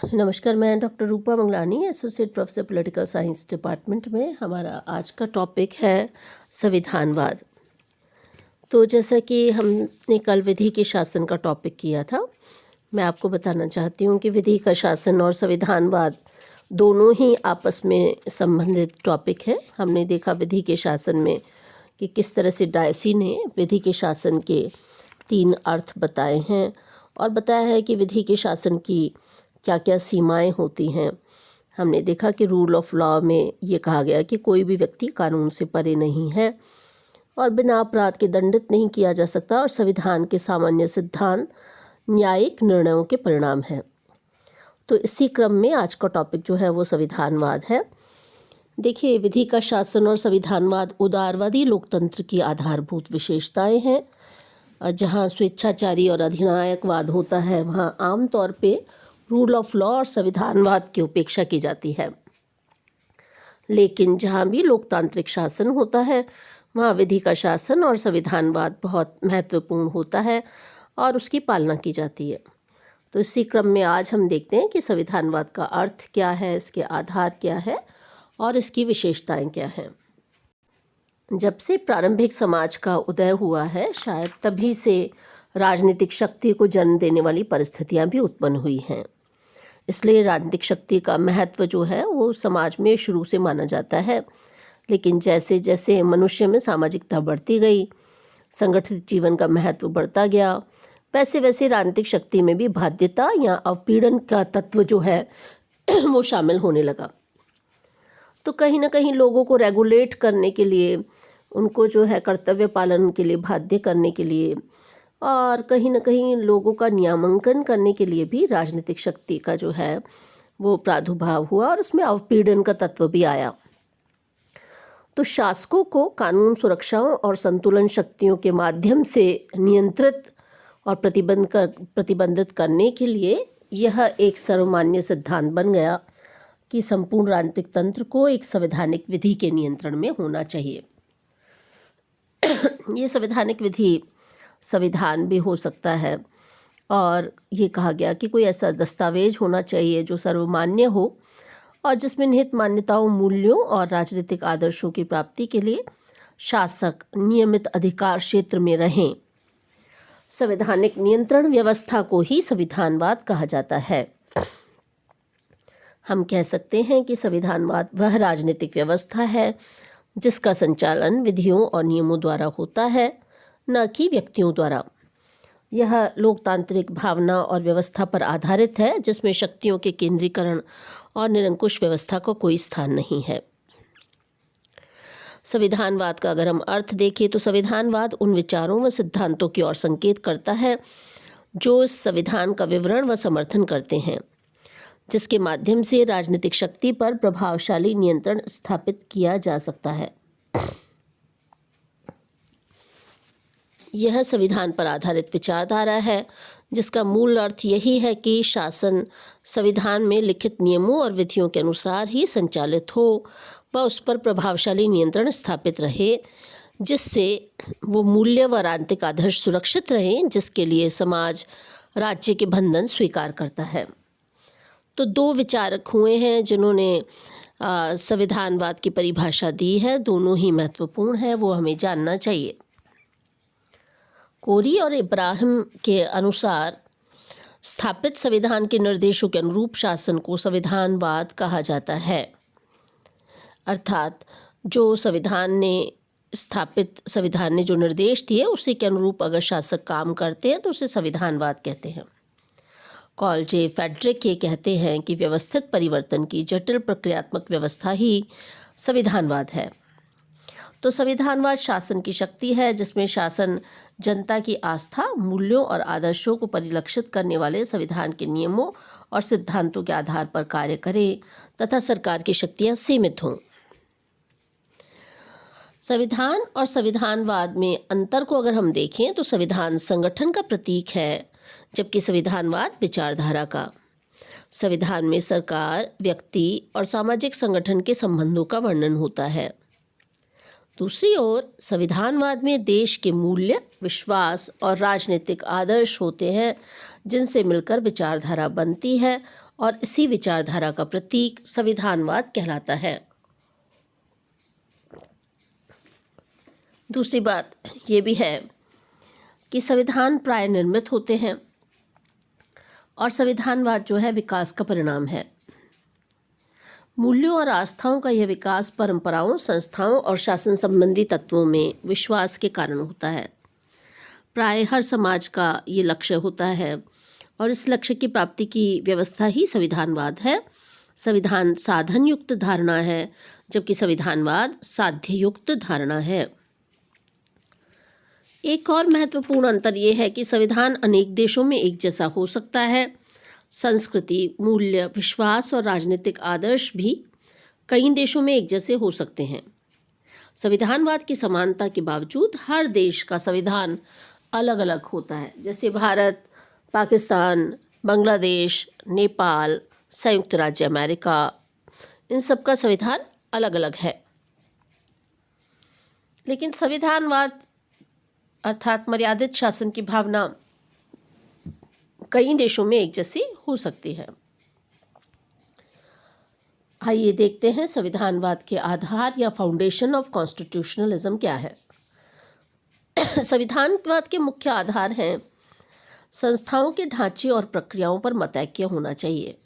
नमस्कार, मैं doctor Rupa Mangalani, associate professor political science department में। हमारा आज का टॉपिक है संविधानवाद। तो जैसा कि हमने कल विधि के शासन का टॉपिक किया था, मैं आपको बताना चाहती हूँ कि विधि का शासन और संविधानवाद दोनों ही आपस में संबंधित टॉपिक है। हमने देखा विधि के शासन में कि किस तरह से डायसी ने विधि के शासन के 3 अर्थ बताए हैं और बताया है कि विधि के शासन की क्या क्या सीमाएं होती हैं। हमने देखा कि रूल ऑफ लॉ में ये कहा गया कि कोई भी व्यक्ति कानून से परे नहीं है और बिना अपराध के दंडित नहीं किया जा सकता, और संविधान के सामान्य सिद्धांत न्यायिक निर्णयों के परिणाम हैं। तो इसी क्रम में आज का टॉपिक जो है वो संविधानवाद है। देखिए, विधि का शासन और संविधानवाद उदारवादी लोकतंत्र की आधारभूत विशेषताएं हैं। जहाँ स्वेच्छाचारी और अधिनायकवाद होता है, वहाँ आमतौर पे रूल ऑफ लॉ और संविधानवाद की उपेक्षा की जाती है। लेकिन जहाँ भी लोकतांत्रिक शासन होता है, वहाँ विधि का शासन और संविधानवाद बहुत महत्वपूर्ण होता है और उसकी पालना की जाती है। तो इसी क्रम में आज हम देखते हैं कि संविधानवाद का अर्थ क्या है, इसके आधार क्या है और इसकी विशेषताएं क्या हैं। जब से प्रारंभिक समाज का उदय हुआ है, शायद तभी से राजनीतिक शक्ति को जन्म देने वाली परिस्थितियां भी उत्पन्न हुई हैं। इसलिए राजनीतिक शक्ति का महत्व जो है वो समाज में शुरू से माना जाता है। लेकिन जैसे जैसे मनुष्य में सामाजिकता बढ़ती गई, संगठित जीवन का महत्व बढ़ता गया, वैसे वैसे राजनीतिक शक्ति में भी बाध्यता या अवपीड़न का तत्व जो है वो शामिल होने लगा। तो कहीं ना कहीं लोगों को रेगुलेट करने के लिए, उनको जो है कर्तव्य पालन के लिए बाध्य करने के लिए, और कहीं ना कहीं लोगों का नियामंकन करने के लिए भी राजनीतिक शक्ति का जो है वो प्रादुर्भाव हुआ और उसमें अवपीड़न का तत्व भी आया। तो शासकों को कानून, सुरक्षाओं और संतुलन शक्तियों के माध्यम से नियंत्रित और प्रतिबंधित करने के लिए यह एक सर्वमान्य सिद्धांत बन गया कि संपूर्ण राजनीतिक तंत्र को एक संवैधानिक विधि के नियंत्रण में होना चाहिए। ये संवैधानिक विधि संविधान भी हो सकता है, और ये कहा गया कि कोई ऐसा दस्तावेज होना चाहिए जो सर्वमान्य हो और जिसमें निहित मान्यताओं, मूल्यों और राजनीतिक आदर्शों की प्राप्ति के लिए शासक नियमित अधिकार क्षेत्र में रहें। संवैधानिक नियंत्रण व्यवस्था को ही संविधानवाद कहा जाता है। हम कह सकते हैं कि संविधानवाद वह राजनीतिक व्यवस्था है जिसका संचालन विधियों और नियमों द्वारा होता है, न कि व्यक्तियों द्वारा। यह लोकतांत्रिक भावना और व्यवस्था पर आधारित है जिसमें शक्तियों के केंद्रीकरण और निरंकुश व्यवस्था का कोई स्थान नहीं है। संविधानवाद का अगर हम अर्थ देखें तो संविधानवाद उन विचारों व सिद्धांतों की ओर संकेत करता है जो इस संविधान का विवरण व समर्थन करते हैं, जिसके माध्यम से राजनीतिक शक्ति पर प्रभावशाली नियंत्रण स्थापित किया जा सकता है। यह संविधान पर आधारित विचारधारा है जिसका मूल अर्थ यही है कि शासन संविधान में लिखित नियमों और विधियों के अनुसार ही संचालित हो व उस पर प्रभावशाली नियंत्रण स्थापित रहे, जिससे वो मूल्य व राजनीतिक आदर्श सुरक्षित रहें जिसके लिए समाज राज्य के बंधन स्वीकार करता है। तो 2 विचारक हुए हैं जिन्होंने संविधानवाद की परिभाषा दी है। दोनों ही महत्वपूर्ण है, वो हमें जानना चाहिए। कोरी और इब्राहिम के अनुसार स्थापित संविधान के निर्देशों के अनुरूप शासन को संविधानवाद कहा जाता है। अर्थात जो संविधान ने जो निर्देश दिए उसी के अनुरूप अगर शासक काम करते हैं तो उसे संविधानवाद कहते हैं। कॉल जे फेडरिक ये कहते हैं कि व्यवस्थित परिवर्तन की जटिल प्रक्रियात्मक व्यवस्था ही संविधानवाद है। तो संविधानवाद शासन की शक्ति है जिसमें शासन जनता की आस्था, मूल्यों और आदर्शों को परिलक्षित करने वाले संविधान के नियमों और सिद्धांतों के आधार पर कार्य करे तथा सरकार की शक्तियां सीमित हों। संविधान और संविधानवाद में अंतर को अगर हम देखें तो संविधान संगठन का प्रतीक है, जबकि संविधानवाद विचारधारा का। संविधान में सरकार, व्यक्ति और सामाजिक संगठन के संबंधों का वर्णन होता है। दूसरी ओर संविधानवाद में देश के मूल्य, विश्वास और राजनीतिक आदर्श होते हैं जिनसे मिलकर विचारधारा बनती है और इसी विचारधारा का प्रतीक संविधानवाद कहलाता है। दूसरी बात ये भी है कि संविधान प्राय निर्मित होते हैं और संविधानवाद जो है विकास का परिणाम है। मूल्यों और आस्थाओं का यह विकास परंपराओं, संस्थाओं और शासन संबंधी तत्वों में विश्वास के कारण होता है। प्राय हर समाज का ये लक्ष्य होता है और इस लक्ष्य की प्राप्ति की व्यवस्था ही संविधानवाद है। संविधान साधन युक्त धारणा है जबकि संविधानवाद साध्य युक्त धारणा है। एक और महत्वपूर्ण अंतर यह है कि संविधान अनेक देशों में एक जैसा हो सकता है। संस्कृति, मूल्य, विश्वास और राजनीतिक आदर्श भी कई देशों में एक जैसे हो सकते हैं। संविधानवाद की समानता के बावजूद हर देश का संविधान अलग अलग होता है। जैसे भारत, पाकिस्तान, बांग्लादेश, नेपाल, संयुक्त राज्य अमेरिका, इन सब का संविधान अलग अलग है। लेकिन संविधानवाद अर्थात मर्यादित शासन की भावना कई देशों में एक जैसी हो सकती है। आइए देखते हैं संविधानवाद के आधार या फाउंडेशन ऑफ कॉन्स्टिट्यूशनलिज्म क्या है। संविधानवाद के मुख्य आधार हैं संस्थाओं के ढांचे और प्रक्रियाओं पर मतैक्य होना चाहिए।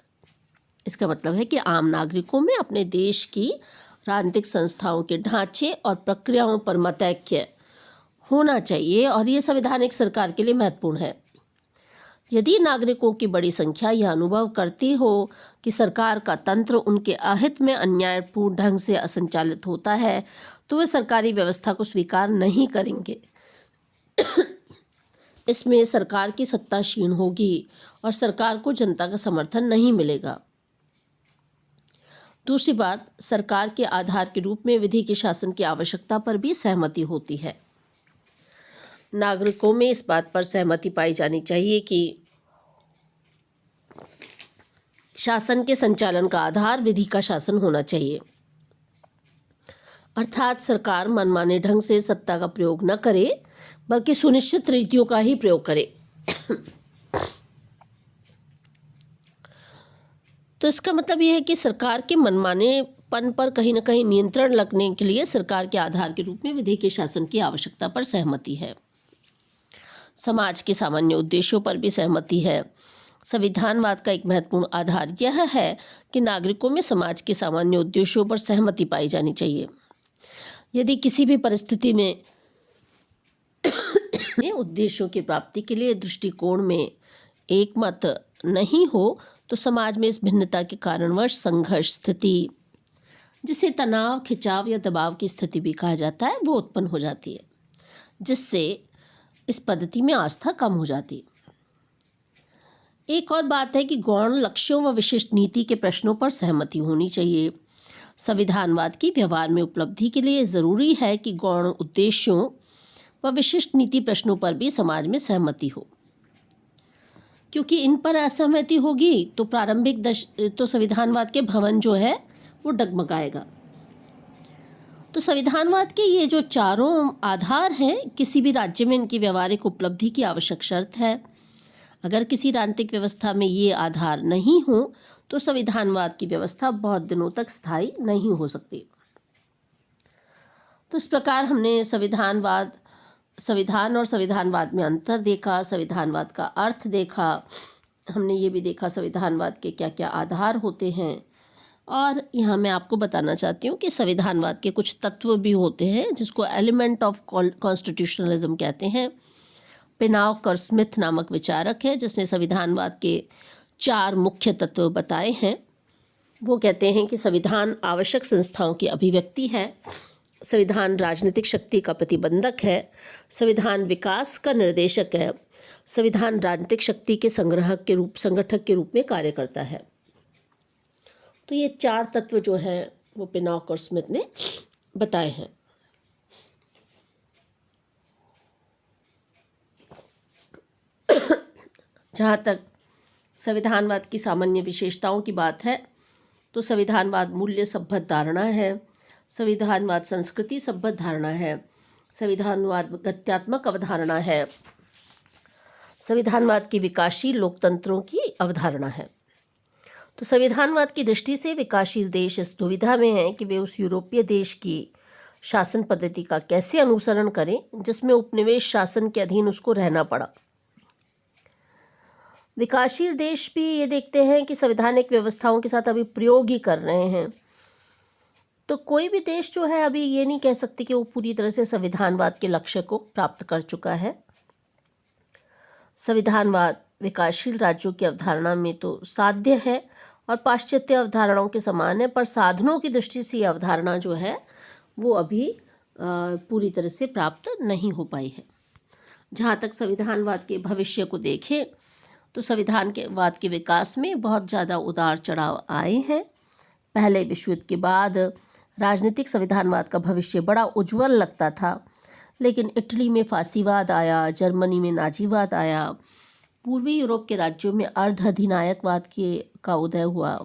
इसका मतलब है कि आम नागरिकों में अपने देश की राजनीतिक संस्थाओं के ढांचे और प्रक्रियाओं पर मतैक्य होना चाहिए और ये संवैधानिक सरकार के लिए महत्वपूर्ण है। यदि नागरिकों की बड़ी संख्या यह अनुभव करती हो कि सरकार का तंत्र उनके अहित में अन्यायपूर्ण ढंग से असंचालित होता है तो वे सरकारी व्यवस्था को स्वीकार नहीं करेंगे। इसमें सरकार की सत्ता क्षीण होगी और सरकार को जनता का समर्थन नहीं मिलेगा। दूसरी बात, सरकार के आधार के रूप में विधि के शासन की आवश्यकता पर भी सहमति होती है। नागरिकों में इस बात पर सहमति पाई जानी चाहिए कि शासन के संचालन का आधार विधि का शासन होना चाहिए, अर्थात सरकार मनमाने ढंग से सत्ता का प्रयोग न करे बल्कि सुनिश्चित रीतियों का ही प्रयोग करे। तो इसका मतलब यह है कि सरकार के मनमानेपन पर कहीं न कहीं नियंत्रण लगने के लिए सरकार के आधार के रूप में विधि के शासन की आवश्यकता पर सहमति है। समाज के सामान्य उद्देश्यों पर भी सहमति है। संविधानवाद का एक महत्वपूर्ण आधार यह है कि नागरिकों में समाज के सामान्य उद्देश्यों पर सहमति पाई जानी चाहिए। यदि किसी भी परिस्थिति में उद्देश्यों की प्राप्ति के लिए दृष्टिकोण में एक मत नहीं हो तो समाज में इस भिन्नता के कारणवश संघर्ष स्थिति, जिसे तनाव, खिंचाव या दबाव की स्थिति भी कहा जाता है, वो उत्पन्न हो जाती है, जिससे इस पद्धति में आस्था कम हो जाती है। एक और बात है कि गौण लक्ष्यों व विशिष्ट नीति के प्रश्नों पर सहमति होनी चाहिए। संविधानवाद की व्यवहार में उपलब्धि के लिए ज़रूरी है कि गौण उद्देश्यों व विशिष्ट नीति प्रश्नों पर भी समाज में सहमति हो, क्योंकि इन पर असहमति होगी तो तो संविधानवाद के भवन जो है वो डगमगाएगा। तो संविधानवाद के ये जो चारों आधार हैं, किसी भी राज्य में इनकी व्यवहारिक उपलब्धि की आवश्यक शर्त है। अगर किसी राजनीतिक व्यवस्था में ये आधार नहीं हो तो संविधानवाद की व्यवस्था बहुत दिनों तक स्थायी नहीं हो सकती। तो इस प्रकार हमने संविधान और संविधानवाद में अंतर देखा, संविधानवाद का अर्थ देखा, हमने ये भी देखा संविधानवाद के क्या क्या आधार होते हैं। और यहाँ मैं आपको बताना चाहती हूँ कि संविधानवाद के कुछ तत्व भी होते हैं जिसको एलिमेंट ऑफ कॉन्स्टिट्यूशनलिज्म कहते हैं। पिनॉक और स्मिथ नामक विचारक है जिसने संविधानवाद के 4 मुख्य तत्व बताए हैं। वो कहते हैं कि संविधान आवश्यक संस्थाओं की अभिव्यक्ति है, संविधान राजनीतिक शक्ति का प्रतिबंधक है, संविधान विकास का निर्देशक है, संविधान राजनीतिक शक्ति के संगठक के रूप में कार्य करता है। तो ये 4 तत्व जो हैं वो पिनॉक और स्मिथ ने बताए हैं। जहाँ तक संविधानवाद की सामान्य विशेषताओं की बात है तो संविधानवाद मूल्य सभ्य धारणा है। संविधानवाद संस्कृति संबद्ध धारणा है। संविधानवाद गत्यात्मक अवधारणा है। संविधानवाद की विकासशील लोकतंत्रों की अवधारणा है। तो संविधानवाद की दृष्टि से विकासशील देश इस दुविधा में हैं कि वे उस यूरोपीय देश की शासन पद्धति का कैसे अनुसरण करें जिसमें उपनिवेश शासन के अधीन उसको रहना पड़ा। विकासशील देश भी ये देखते हैं कि संवैधानिक व्यवस्थाओं के साथ अभी प्रयोग ही कर रहे हैं। तो कोई भी देश जो है अभी ये नहीं कह सकते कि वो पूरी तरह से संविधानवाद के लक्ष्य को प्राप्त कर चुका है। संविधानवाद विकासशील राज्यों की अवधारणा में तो साध्य है और पाश्चात्य अवधारणाओं के समान है, पर साधनों की दृष्टि से ये अवधारणा जो है वो अभी पूरी तरह से प्राप्त नहीं हो पाई है। जहाँ तक संविधानवाद के भविष्य को देखें तो संविधानवाद के विकास में बहुत ज़्यादा उतार चढ़ाव आए हैं। पहले विश्व युद्ध के बाद राजनीतिक संविधानवाद का भविष्य बड़ा उज्जवल लगता था, लेकिन इटली में फासीवाद आया, जर्मनी में नाजीवाद आया, पूर्वी यूरोप के राज्यों में अर्ध अधिनायकवाद का उदय हुआ।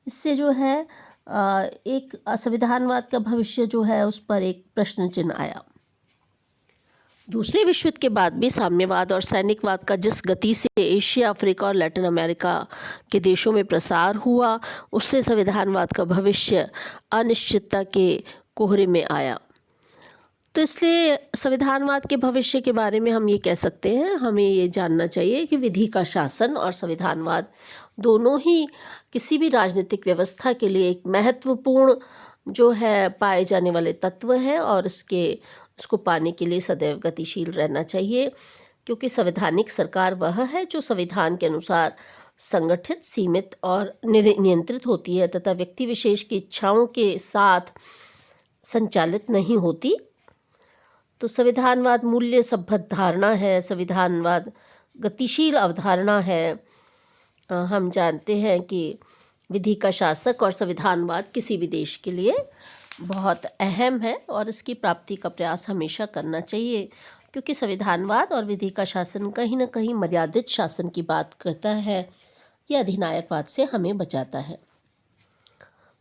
इससे जो है एक संविधानवाद का भविष्य जो है उस पर एक प्रश्न चिन्ह आया। दूसरे विश्व युद्ध के बाद भी साम्यवाद और सैनिकवाद का जिस गति से एशिया, अफ्रीका और लैटिन अमेरिका के देशों में प्रसार हुआ, उससे संविधानवाद का भविष्य अनिश्चितता के कोहरे में आया। तो इसलिए संविधानवाद के भविष्य के बारे में हम ये कह सकते हैं, हमें ये जानना चाहिए कि विधि का शासन और संविधानवाद दोनों ही किसी भी राजनीतिक व्यवस्था के लिए एक महत्वपूर्ण जो है पाए जाने वाले तत्व हैं और उसको पाने के लिए सदैव गतिशील रहना चाहिए, क्योंकि संवैधानिक सरकार वह है जो संविधान के अनुसार संगठित, सीमित और नियंत्रित होती है तथा व्यक्ति विशेष की इच्छाओं के साथ संचालित नहीं होती। तो संविधानवाद मूल्य संबद्ध धारणा है, संविधानवाद गतिशील अवधारणा है। हम जानते हैं कि विधि का शासक और संविधानवाद किसी भी देश के लिए बहुत अहम है और इसकी प्राप्ति का प्रयास हमेशा करना चाहिए, क्योंकि संविधानवाद और विधि का शासन कहीं ना कहीं मर्यादित शासन की बात करता है या अधिनायकवाद से हमें बचाता है।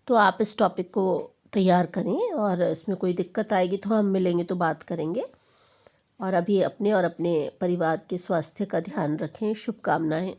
तो आप इस टॉपिक को तैयार करें और इसमें कोई दिक्कत आएगी तो हम मिलेंगे तो बात करेंगे। और अभी अपने और अपने परिवार के स्वास्थ्य का ध्यान रखें। शुभकामनाएं।